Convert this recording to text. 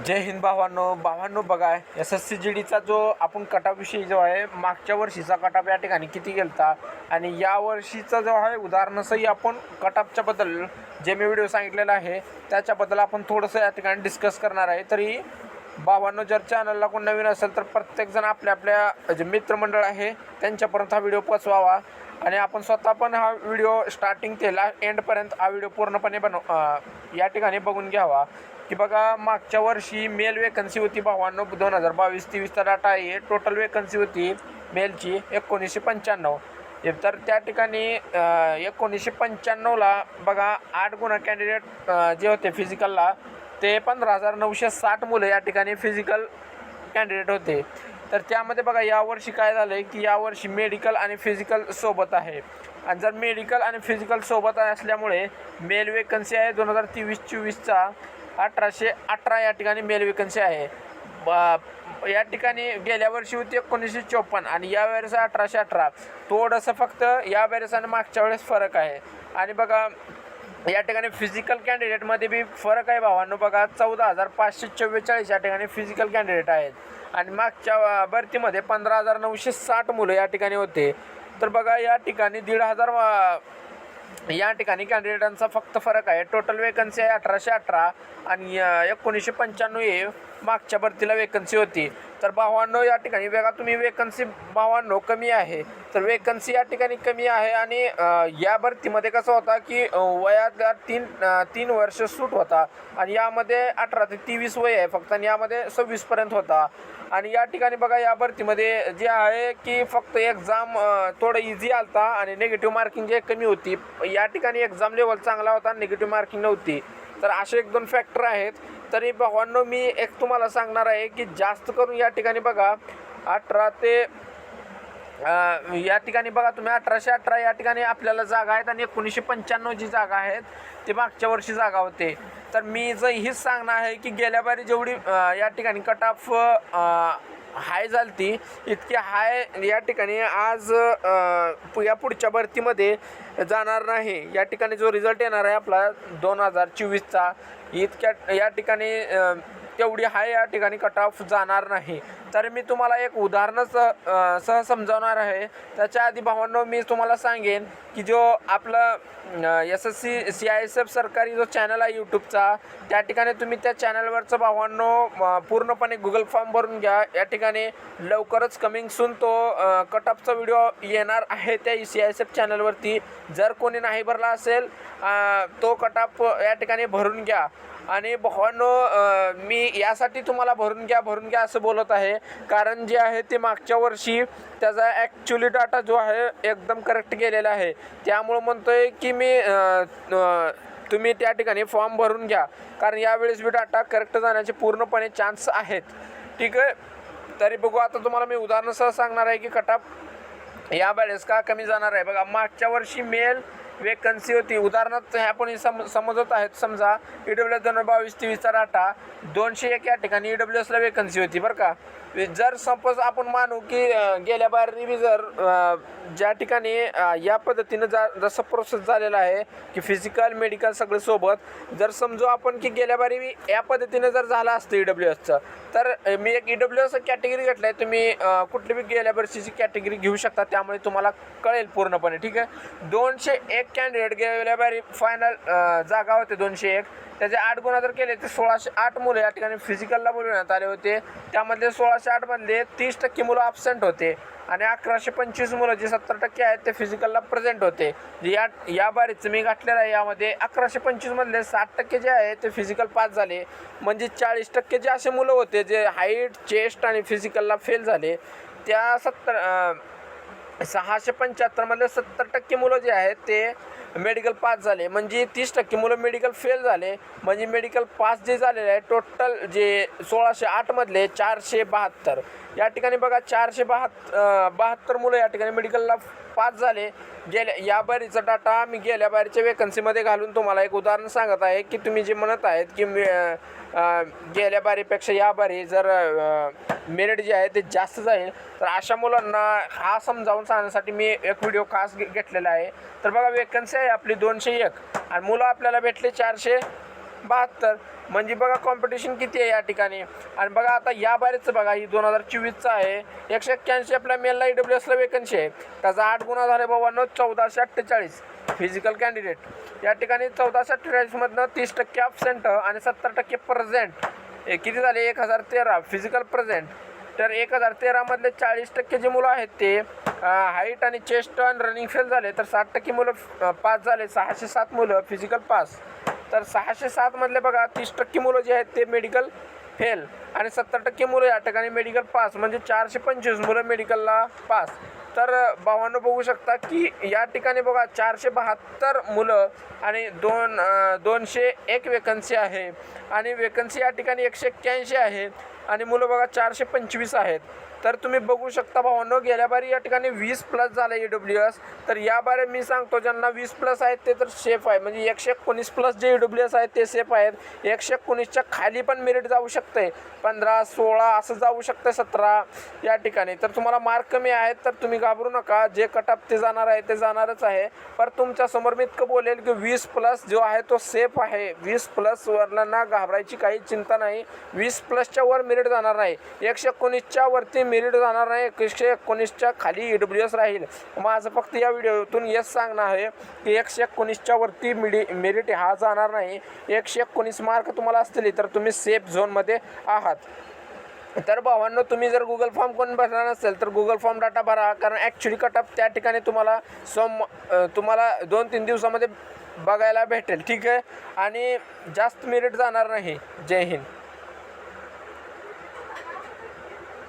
जय हिंद भावांनो बघा SSC GDचा जो आपण कटाविषयी जो आहे मागच्या वर्षीचा कटाप या ठिकाणी किती गेलता आणि या वर्षीचा जो आहे उदाहरणासही आपण कटापच्या बद्दल जे मी व्हिडिओ सांगितलेला आहे त्याच्याबद्दल आपण थोडंसं या ठिकाणी डिस्कस करणार आहे। तरी भावांनो जर चॅनलला कोण नवीन असेल तर प्रत्येकजण आपल्या जे मित्रमंडळ आहे त्यांच्यापर्यंत हा व्हिडिओ पोचवावा आणि आपण स्वतः पण हा व्हिडिओ स्टार्टिंग ते एंडपर्यंत हा व्हिडिओ पूर्णपणे या ठिकाणी बघून घ्यावा की बघा मागच्या वर्षी मेल वेकन्सी होती भावांनो 2022-23चा डाटा आहे। टोटल वेकन्सी होती मेलची 1995। तर त्या ठिकाणी 1995ला बघा 8 गुणा कॅन्डिडेट जे होते फिजिकलला ते 15,960 मुलं या ठिकाणी फिजिकल कॅन्डिडेट होते। तर त्यामध्ये बघा यावर्षी काय झालं आहे की यावर्षी मेडिकल आणि फिजिकल सोबत आहे आणि जर मेडिकल आणि फिजिकल सोबत असल्यामुळे मेल वेकन्सी आहे 2023-24चा 1818 या ठिकाणी मेल वेकन्सी आहे। या ठिकाणी गेल्या वर्षी होती 1954 आणि यावेळेस 1818। थोडंसं फक्त यावेळेस आणि मागच्या वेळेस फरक आहे। आणि बघा या ठिकाणी फिजिकल कॅन्डिडेटमध्ये बी फरक आहे भावांनो। बघा 14,544 या ठिकाणी फिजिकल कॅन्डिडेट आहेत आणि मागच्या भरतीमध्ये 15,960 मुलं या ठिकाणी होते। तर बघा या ठिकाणी 1,500 या ठिकाणी कॅन्डिडेटांचा फक्त फरक आहे। टोटल वेकन्सी आहे 1818 आणि 1995 हे मागच्या भरतीला वेकन्सी होती। तर भावांनो या ठिकाणी बघा तुम्ही वेकन्सी भावांनो कमी आहे तर वेकन्सी या ठिकाणी कमी आहे आणि या भरतीमध्ये कसं होता की वयात 3 वर्ष सूट होता आणि यामध्ये 18 ते 23 वय आहे फक्त आणि यामध्ये 26 पर्यंत होता। आणि या ठिकाणी बघा या भरतीमध्ये जे आहे की फक्त एक्झाम थोडं इझी आलता आणि निगेटिव्ह मार्किंग जे कमी होती। या ठिकाणी एक्झाम लेवल चांगला होता निगेटिव्ह मार्किंग नव्हती। तर असे 1-2 फॅक्टर आहेत। तरी भावांनो मी एक तुम्हाला सांगणार आहे की जास्त करून या ठिकाणी बघा 18 ते या ठिकाणी बघा तुम्ही 1818 या ठिकाणी आपल्याला जागा आहेत आणि 1995 जी जागा आहेत ते मागच्या वर्षी जागा होते। तर मी जर हीच सांगणार आहे की गेल्या बारी जेवढी या ठिकाणी कट ऑफ हाय झालती इतकी हाय या ठिकाणी आज या पुढच्या भरतीमध्ये जाणार नाही। या ठिकाणी जो रिझल्ट येणार आहे आपला 2024चा इतक्या या ठिकाणी तेवढी हाय या ठिकाणी कट ऑफ जाणार नाही। तर मी तुम्हाला एक उदाहरणच सह समजावणार आहे। त्याच्या आधी भावांनो मी तुम्हाला सांगेन की जो आपला SSC CISF सरकारी जो चॅनल आहे यूट्यूबचा त्या ठिकाणी तुम्ही त्या चॅनलवरचं भावांनो पूर्णपणे गुगल फॉर्म भरून घ्या। या ठिकाणी लवकरच कमिंग सून तो कट ऑफचा व्हिडिओ येणार आहे त्या CISF चॅनलवरती। जर कोणी नाही भरला असेल तो कट ऑफ या ठिकाणी भरून घ्या। आणि भावांनो मी यासाठी तुम्हाला भरून घ्या असं बोलत आहे कारण जे आहे ते मागच्या वर्षी त्याचा ॲक्च्युली डाटा जो आहे एकदम करेक्ट गेलेला आहे। त्यामुळं म्हणतोय की मी तुम्ही त्या ठिकाणी फॉर्म भरून घ्या कारण यावेळेस बी डाटा करेक्ट जाण्याचे पूर्णपणे चान्स आहेत। ठीक आहे। तरी बघू आता तुम्हाला मी उदाहरणासह सांगणार आहे की कट ऑफ यावेळेस का कमी जाणार आहे। बघा मागच्या वर्षी मेल वेकन्सी होती उदाहरणार्थ आपण समजत आहेत समजा EWS 2022-23चा डाटा 201 या ठिकाणी EWSला वेकन्सी होती बरं का। जर सपोज आपण मानू की गेल्या बारी जर ज्या ठिकाणी या पद्धतीनं जसं प्रोसेस झालेला आहे की फिजिकल मेडिकल सगळं सोबत जर समजू आपण की गेल्या बारी या पद्धतीनं जर झालं असतं EWSचं तर मी एक EWS कॅटेगरी घेतलं आहे। तुम्ही कुठली बी गेल्या वर्षीची कॅटेगरी घेऊ शकता त्यामुळे तुम्हाला कळेल पूर्णपणे। ठीक आहे। 201 कॅन्डिडेट गेल्या बारी फायनल जागा होते 201 त्याचे 8 गुणा जर केले तर 1608 मुलं या ठिकाणी फिजिकलला बोलवण्यात आले होते। त्यामध्ये 1608 मधले 30% मुलं ॲब्सेंट होते आणि 1125 मुलं जे 70% आहेत ते फिजिकलला प्रेझेंट होते। या बारीचं मी घातलेलं आहे यामध्ये 1125 मधले 60% जे आहे ते फिजिकल पास झाले म्हणजे 40% जे असे मुलं होते जे हाईट चेस्ट आणि फिजिकलला फेल झाले त्या 675 मधले 70% मुलं जे आहेत ते मेडिकल पास झाले म्हणजे 30% मुलं मेडिकल फेल झाले म्हणजे मेडिकल पास जे झालेले आहे टोटल जे 1608 मधले 472 या ठिकाणी बघा 472 मुलं या ठिकाणी मेडिकलला पास झाले। या बारीचा डाटा मी गेल्या बारीच्या वेकन्सीमध्ये घालून तुम्हाला एक उदाहरण सांगत आहे की तुम्ही जे म्हणत आहेत की गेल्या बारीपेक्षा या बारी जर मेरिट जे आहे ते जास्त जाईल तर अशा मुलांना हा समजावून सांगण्यासाठी मी एक व्हिडिओ खास घेतलेला आहे। तर बघा वेकन्सी आहे आपली 201 आणि मुलं आपल्याला भेटले 400 72. म्हणजे बघा कॉम्पिटिशन किती आहे या ठिकाणी. आणि बघा आता या बारीचं बघा, ही 2024चं आहे. 181 आपल्या मेलला EWSला वेकन्सी आहे. त्याचा 8 गुणा झाले बाबांनो 1448 फिजिकल कॅन्डिडेट या ठिकाणी. 1448मधनं 30% ॲबसेंट आणि 70% प्रेझेंट, किती झाले 1013 फिजिकल प्रेझेंट. तर 1013मधले 40% जे मुलं आहेत ते हाईट आणि चेस्ट आणि रनिंग फेल झाले. तर 60% मुलं पास झाले, 607 मुलं फिजिकल पास. तर 607 मधले बघा 30% मुलं जे आहेत ते मेडिकल फेल आणि 70% मुलं या ठिकाणी मेडिकल पास, म्हणजे 425 मुलं मेडिकलला पास. तर भावांनो बघू शकता की या ठिकाणी बघा 472 मुलं आणि 201 वेकन्सी आहे. आणि वेकन्सी या ठिकाणी 181 आहे आणि मुलं बघा 425 आहेत. तर तुम्ही बघू शकता भावांनो, गेल्या बारी या ठिकाणी 20+ झालं EWS. तर या बारी मी सांगतो ज्यांना 20+ आहेत ते तर सेफ आहे, म्हणजे 119+ जे EWS आहेत ते सेफ आहेत. 119च्या खाली पण मेरिट जाऊ शकते, 15, 16 असं जाऊ शकते, 17 या ठिकाणी. तर तुम्हाला मार्क कमी आहेत तर तुम्ही घाबरू नका, जे कटअप ते जाणार आहे ते जाणारच आहे. पण तुमच्यासमोर मी इतकं बोलेल की 20+ जो आहे तो सेफ आहे. 20+ वरना घाबरायची काही चिंता नाही. 20+च्या वर मेरिट जाणार नाही, 119च्या वरती मेरिट जाणार नाही, 119च्या खाली EWS राहील. माझं फक्त या व्हिडिओतून हेच सांगणं आहे की 119च्या वरती मेरिट हा जाणार नाही. 119 मार्क तुम्हाला असतील तर तुम्ही सेफ झोनमध्ये आहात. तर भावांनो, तुम्ही जर गुगल फॉर्म कोण भरणार नसेल तर गुगल फॉर्म डाटा भरा, कारण ॲक्च्युली कटअप त्या ठिकाणी तुम्हाला तुम्हाला 2-3 दिवसामध्ये बघायला भेटेल. ठीक आहे, आणि जास्त मेरिट जाणार नाही. जय हिंद.